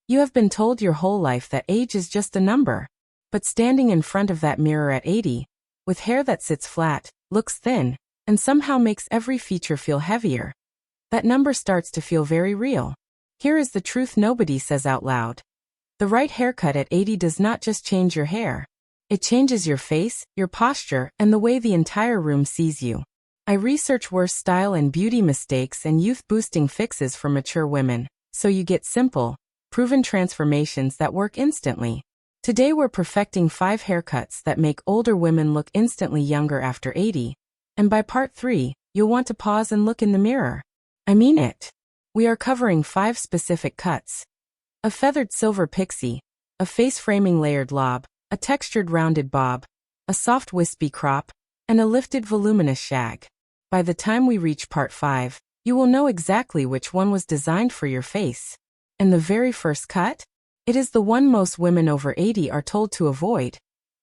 You have been told your whole life that age is just a number. But standing in front of that mirror at 80, with hair that sits flat, looks thin, and somehow makes every feature feel heavier, that number starts to feel very real. Here is the truth nobody says out loud. The right haircut at 80 does not just change your hair. It changes your face, your posture, and the way the entire room sees you. I research worst style and beauty mistakes and youth-boosting fixes for mature women, so you get simple, proven transformations that work instantly. Today we're perfecting 5 haircuts that make older women look instantly younger after 80. And by part 3, you'll want to pause and look in the mirror. I mean it. We are covering 5 specific cuts. A feathered silver pixie, a face-framing layered lob, a textured rounded bob, a soft wispy crop, and a lifted voluminous shag. By the time we reach part 5, you will know exactly which one was designed for your face. And the very first cut? It is the one most women over 80 are told to avoid.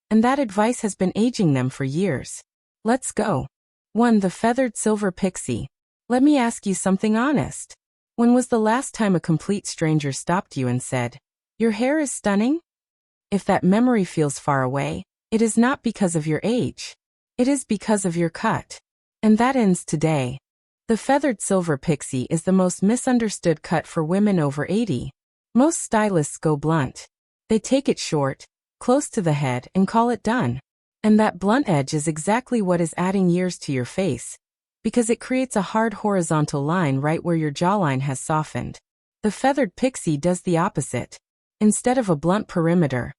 And that advice has been aging them for years. Let's go. 1. The feathered silver pixie. Let me ask you something honest. When was the last time a complete stranger stopped you and said, "Your hair is stunning"? If that memory feels far away, it is not because of your age. It is because of your cut. And that ends today. The feathered silver pixie is the most misunderstood cut for women over 80. Most stylists go blunt. They take it short, close to the head, and call it done. And that blunt edge is exactly what is adding years to your face, because it creates a hard horizontal line right where your jawline has softened. The feathered pixie does the opposite. Instead of a blunt perimeter,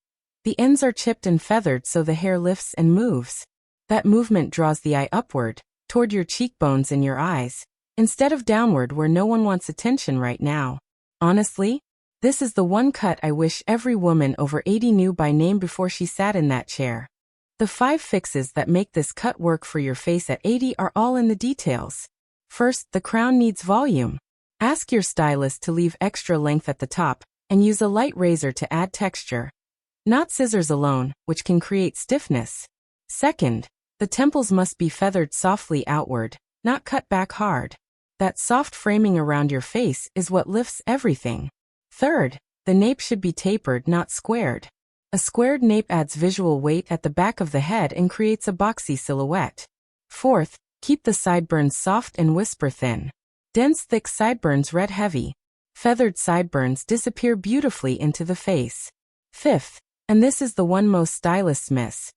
the ends are chipped and feathered so the hair lifts and moves. That movement draws the eye upward, toward your cheekbones and your eyes, instead of downward where no one wants attention right now. Honestly, this is the one cut I wish every woman over 80 knew by name before she sat in that chair. The 5 fixes that make this cut work for your face at 80 are all in the details. First, the crown needs volume. Ask your stylist to leave extra length at the top, and use a light razor to add texture. Not scissors alone, which can create stiffness. Second, the temples must be feathered softly outward, not cut back hard. That soft framing around your face is what lifts everything. Third, the nape should be tapered, not squared. A squared nape adds visual weight at the back of the head and creates a boxy silhouette. Fourth, keep the sideburns soft and whisper thin. Dense, thick sideburns red heavy. Feathered sideburns disappear beautifully into the face. Fifth, and this is the one most stylists miss,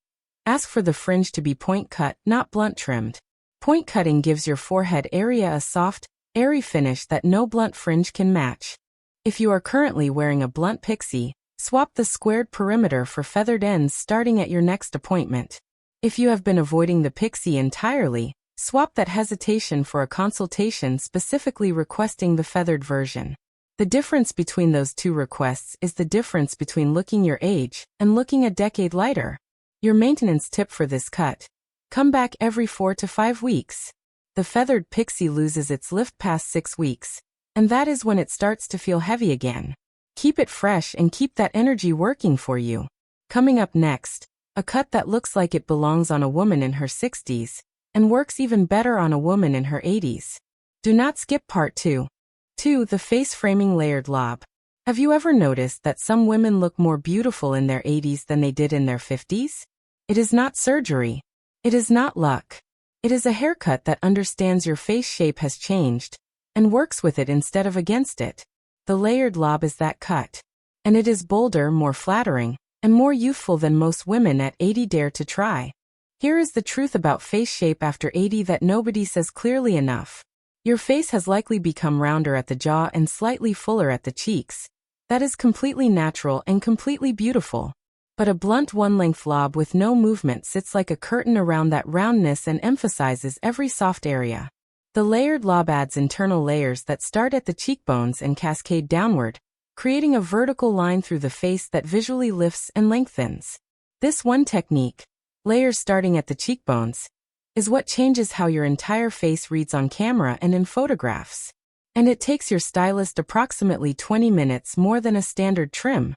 ask for the fringe to be point cut, not blunt trimmed. Point cutting gives your forehead area a soft, airy finish that no blunt fringe can match. If you are currently wearing a blunt pixie, swap the squared perimeter for feathered ends starting at your next appointment. If you have been avoiding the pixie entirely, swap that hesitation for a consultation specifically requesting the feathered version. The difference between those 2 requests is the difference between looking your age and looking a decade lighter. Your maintenance tip for this cut: come back every 4 to 5 weeks. The feathered pixie loses its lift past 6 weeks, and that is when it starts to feel heavy again. Keep it fresh and keep that energy working for you. Coming up next, a cut that looks like it belongs on a woman in her 60s, and works even better on a woman in her 80s. Do not skip part 2. 2. The face-framing layered lob. Have you ever noticed that some women look more beautiful in their 80s than they did in their 50s? It is not surgery. It is not luck. It is a haircut that understands your face shape has changed, and works with it instead of against it. The layered lob is that cut. And it is bolder, more flattering, and more youthful than most women at 80 dare to try. Here is the truth about face shape after 80 that nobody says clearly enough. Your face has likely become rounder at the jaw and slightly fuller at the cheeks. That is completely natural and completely beautiful. But a blunt one-length lob with no movement sits like a curtain around that roundness and emphasizes every soft area. The layered lob adds internal layers that start at the cheekbones and cascade downward, creating a vertical line through the face that visually lifts and lengthens. This one technique, layers starting at the cheekbones, is what changes how your entire face reads on camera and in photographs. And it takes your stylist approximately 20 minutes more than a standard trim.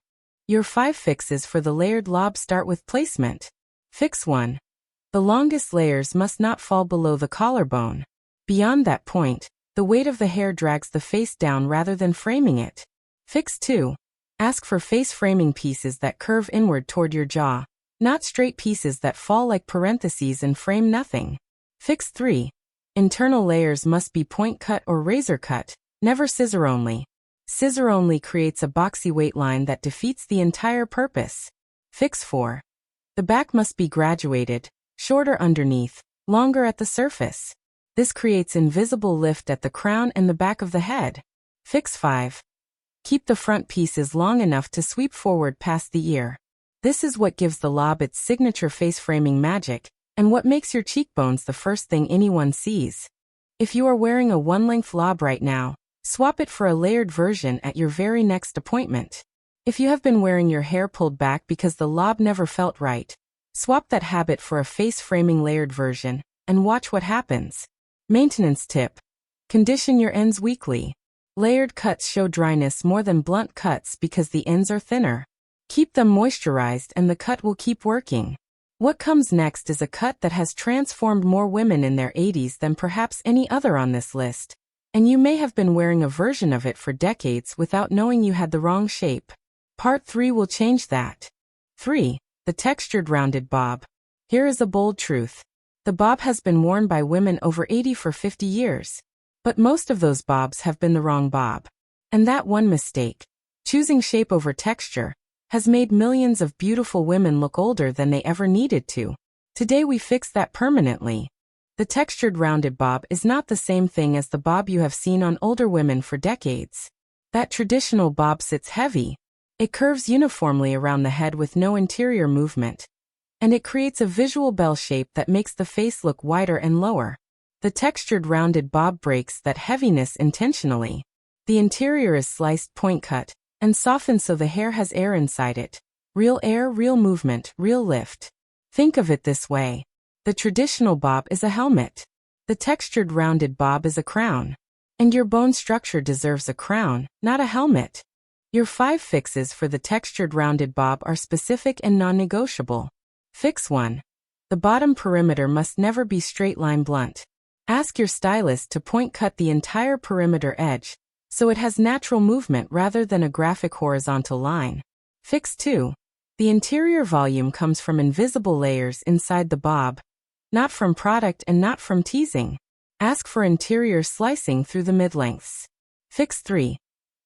Your 5 fixes for the layered lob start with placement. Fix 1. The longest layers must not fall below the collarbone. Beyond that point, the weight of the hair drags the face down rather than framing it. Fix 2. Ask for face-framing pieces that curve inward toward your jaw, not straight pieces that fall like parentheses and frame nothing. Fix 3. Internal layers must be point cut or razor cut, never scissor only. Scissor only creates a boxy weight line that defeats the entire purpose. Fix 4. The back must be graduated, shorter underneath, longer at the surface. This creates invisible lift at the crown and the back of the head. Fix 5. Keep the front pieces long enough to sweep forward past the ear. This is what gives the lob its signature face-framing magic, and what makes your cheekbones the first thing anyone sees. If you are wearing a one-length lob right now, swap it for a layered version at your very next appointment. If you have been wearing your hair pulled back because the lob never felt right, swap that habit for a face-framing layered version, and watch what happens. Maintenance tip. Condition your ends weekly. Layered cuts show dryness more than blunt cuts because the ends are thinner. Keep them moisturized and the cut will keep working. What comes next is a cut that has transformed more women in their 80s than perhaps any other on this list. And you may have been wearing a version of it for decades without knowing you had the wrong shape. Part 3 will change that. 3. The textured rounded bob. Here is a bold truth. The bob has been worn by women over 80 for 50 years. But most of those bobs have been the wrong bob. And that one mistake, choosing shape over texture, has made millions of beautiful women look older than they ever needed to. Today we fix that permanently. The textured rounded bob is not the same thing as the bob you have seen on older women for decades. That traditional bob sits heavy. It curves uniformly around the head with no interior movement. And it creates a visual bell shape that makes the face look wider and lower. The textured rounded bob breaks that heaviness intentionally. The interior is sliced point cut, and softened so the hair has air inside it. Real air, real movement, real lift. Think of it this way. The traditional bob is a helmet. The textured rounded bob is a crown. And your bone structure deserves a crown, not a helmet. Your 5 fixes for the textured rounded bob are specific and non-negotiable. Fix 1. The bottom perimeter must never be straight line blunt. Ask your stylist to point cut the entire perimeter edge, so it has natural movement rather than a graphic horizontal line. Fix 2. The interior volume comes from invisible layers inside the bob, not from product and not from teasing. Ask for interior slicing through the mid-lengths. Fix 3.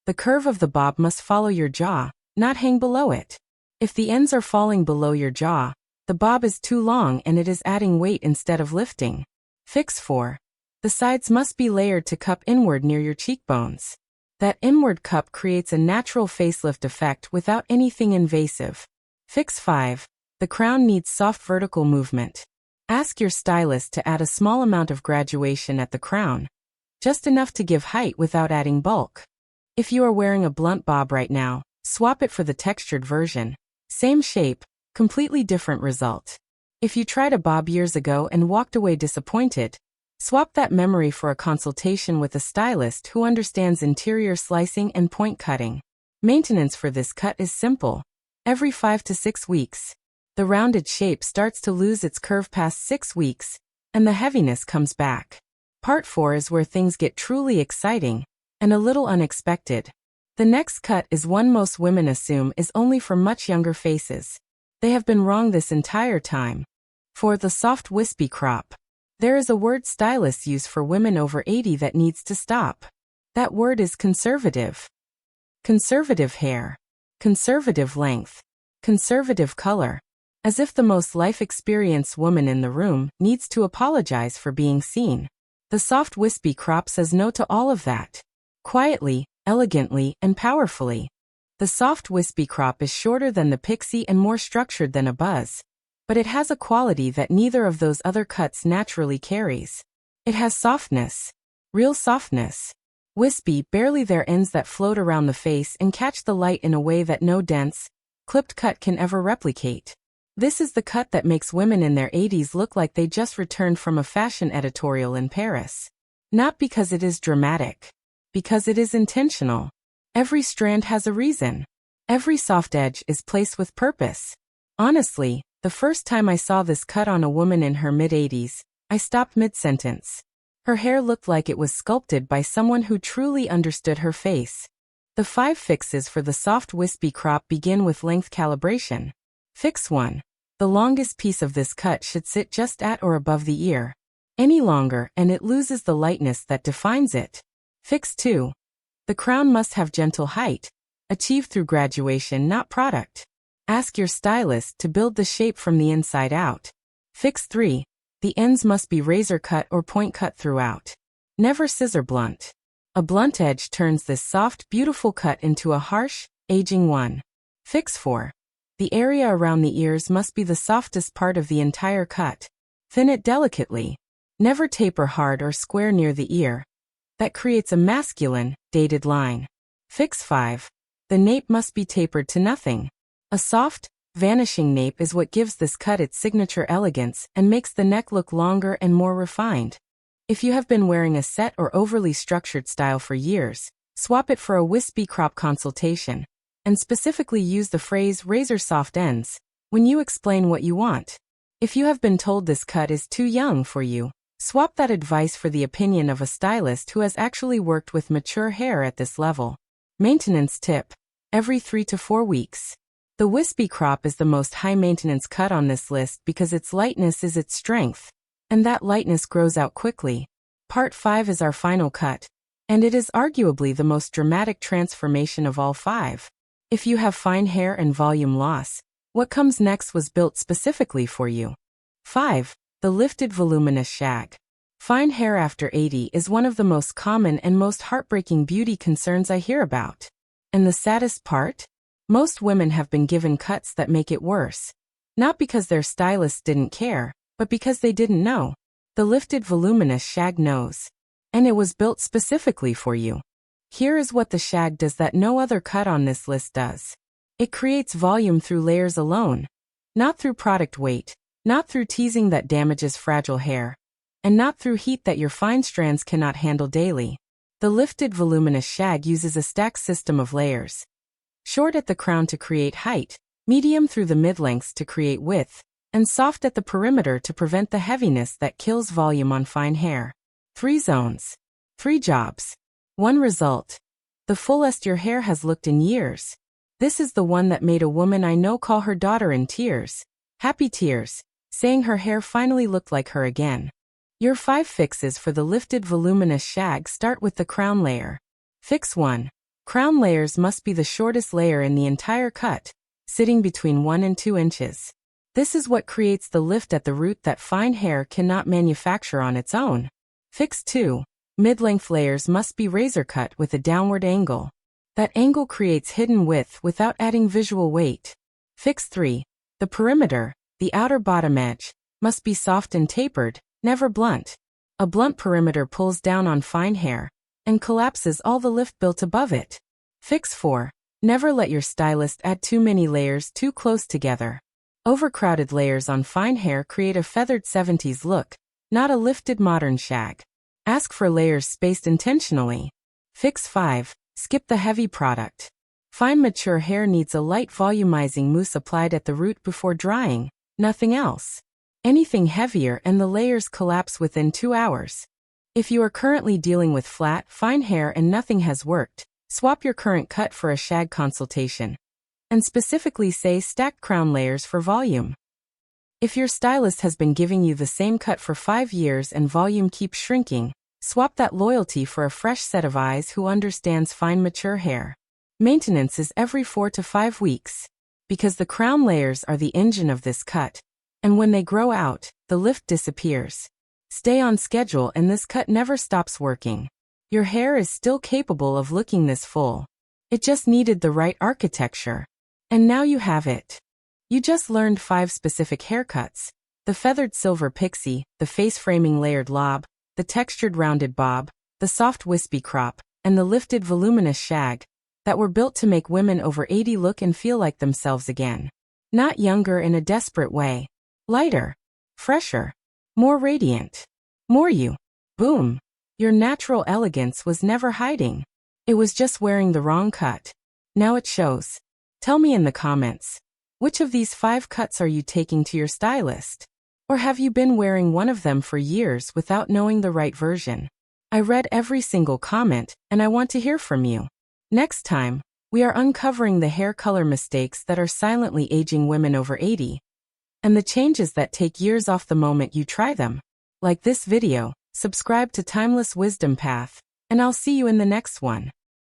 The curve of the bob must follow your jaw, not hang below it. If the ends are falling below your jaw, the bob is too long and it is adding weight instead of lifting. Fix 4. The sides must be layered to cup inward near your cheekbones. That inward cup creates a natural facelift effect without anything invasive. Fix 5. The crown needs soft vertical movement. Ask your stylist to add a small amount of graduation at the crown, just enough to give height without adding bulk. If you are wearing a blunt bob right now, swap it for the textured version. Same shape, completely different result. If you tried a bob years ago and walked away disappointed, swap that memory for a consultation with a stylist who understands interior slicing and point cutting. Maintenance for this cut is simple. Every 5 to 6 weeks. The rounded shape starts to lose its curve past 6 weeks, and the heaviness comes back. Part 4 is where things get truly exciting, and a little unexpected. The next cut is one most women assume is only for much younger faces. They have been wrong this entire time. For the soft wispy crop, there is a word stylists use for women over 80 that needs to stop. That word is conservative. Conservative hair. Conservative length. Conservative color. As if the most life-experienced woman in the room needs to apologize for being seen. The soft wispy crop says no to all of that. Quietly, elegantly, and powerfully. The soft wispy crop is shorter than the pixie and more structured than a buzz. But it has a quality that neither of those other cuts naturally carries. It has softness. Real softness. Wispy, barely there ends that float around the face and catch the light in a way that no dense, clipped cut can ever replicate. This is the cut that makes women in their 80s look like they just returned from a fashion editorial in Paris. Not because it is dramatic. Because it is intentional. Every strand has a reason. Every soft edge is placed with purpose. Honestly, the first time I saw this cut on a woman in her mid-80s, I stopped mid-sentence. Her hair looked like it was sculpted by someone who truly understood her face. The 5 fixes for the soft wispy crop begin with length calibration. Fix 1. The longest piece of this cut should sit just at or above the ear. Any longer and it loses the lightness that defines it. Fix 2. The crown must have gentle height, achieved through graduation, not product. Ask your stylist to build the shape from the inside out. Fix 3. The ends must be razor cut or point cut throughout. Never scissor blunt. A blunt edge turns this soft, beautiful cut into a harsh, aging one. Fix 4. The area around the ears must be the softest part of the entire cut. Thin it delicately. Never taper hard or square near the ear. That creates a masculine, dated line. Fix 5. The nape must be tapered to nothing. A soft, vanishing nape is what gives this cut its signature elegance and makes the neck look longer and more refined. If you have been wearing a set or overly structured style for years, swap it for a wispy crop consultation, and specifically use the phrase razor soft ends when you explain what you want. If you have been told this cut is too young for you, swap that advice for the opinion of a stylist who has actually worked with mature hair at this level. Maintenance tip: every 3 to 4 weeks. The wispy crop is the most high-maintenance cut on this list because its lightness is its strength, and that lightness grows out quickly. Part 5 is our final cut, and it is arguably the most dramatic transformation of all 5. If you have fine hair and volume loss, what comes next was built specifically for you. 5. The lifted voluminous shag. Fine hair after 80 is one of the most common and most heartbreaking beauty concerns I hear about. And the saddest part? Most women have been given cuts that make it worse. Not because their stylists didn't care, but because they didn't know. The lifted voluminous shag knows. And it was built specifically for you. Here is what the shag does that no other cut on this list does. It creates volume through layers alone. Not through product weight, not through teasing that damages fragile hair, and not through heat that your fine strands cannot handle daily. The lifted voluminous shag uses a stacked system of layers. Short at the crown to create height, medium through the mid-lengths to create width, and soft at the perimeter to prevent the heaviness that kills volume on fine hair. 3 zones. 3 jobs. 1 result. The fullest your hair has looked in years. This is the one that made a woman I know call her daughter in tears. Happy tears, saying her hair finally looked like her again. Your 5 fixes for the lifted voluminous shag start with the crown layer. Fix 1. Crown layers must be the shortest layer in the entire cut, sitting between 1 and 2 inches. This is what creates the lift at the root that fine hair cannot manufacture on its own. Fix 2. Mid-length layers must be razor cut with a downward angle. That angle creates hidden width without adding visual weight. Fix 3. The perimeter, the outer bottom edge, must be soft and tapered, never blunt. A blunt perimeter pulls down on fine hair and collapses all the lift built above it. Fix 4. Never let your stylist add too many layers too close together. Overcrowded layers on fine hair create a feathered 70s look, not a lifted modern shag. Ask for layers spaced intentionally. Fix 5. Skip the heavy product. Fine mature hair needs a light volumizing mousse applied at the root before drying, nothing else. Anything heavier and the layers collapse within 2 hours. If you are currently dealing with flat, fine hair and nothing has worked, swap your current cut for a shag consultation. And specifically say stacked crown layers for volume. If your stylist has been giving you the same cut for 5 years and volume keeps shrinking, swap that loyalty for a fresh set of eyes who understands fine mature hair. Maintenance is every 4 to 5 weeks. Because the crown layers are the engine of this cut. And when they grow out, the lift disappears. Stay on schedule and this cut never stops working. Your hair is still capable of looking this full. It just needed the right architecture. And now you have it. You just learned 5 specific haircuts. The feathered silver pixie, the face-framing layered lob, the textured rounded bob, the soft wispy crop, and the lifted voluminous shag, that were built to make women over 80 look and feel like themselves again. Not younger in a desperate way. Lighter. Fresher. More radiant. More you. Boom. Your natural elegance was never hiding. It was just wearing the wrong cut. Now it shows. Tell me in the comments. Which of these 5 cuts are you taking to your stylist? Or have you been wearing one of them for years without knowing the right version? I read every single comment, and I want to hear from you. Next time, we are uncovering the hair color mistakes that are silently aging women over 80, and the changes that take years off the moment you try them. Like this video, subscribe to Timeless Wisdom Path, and I'll see you in the next one.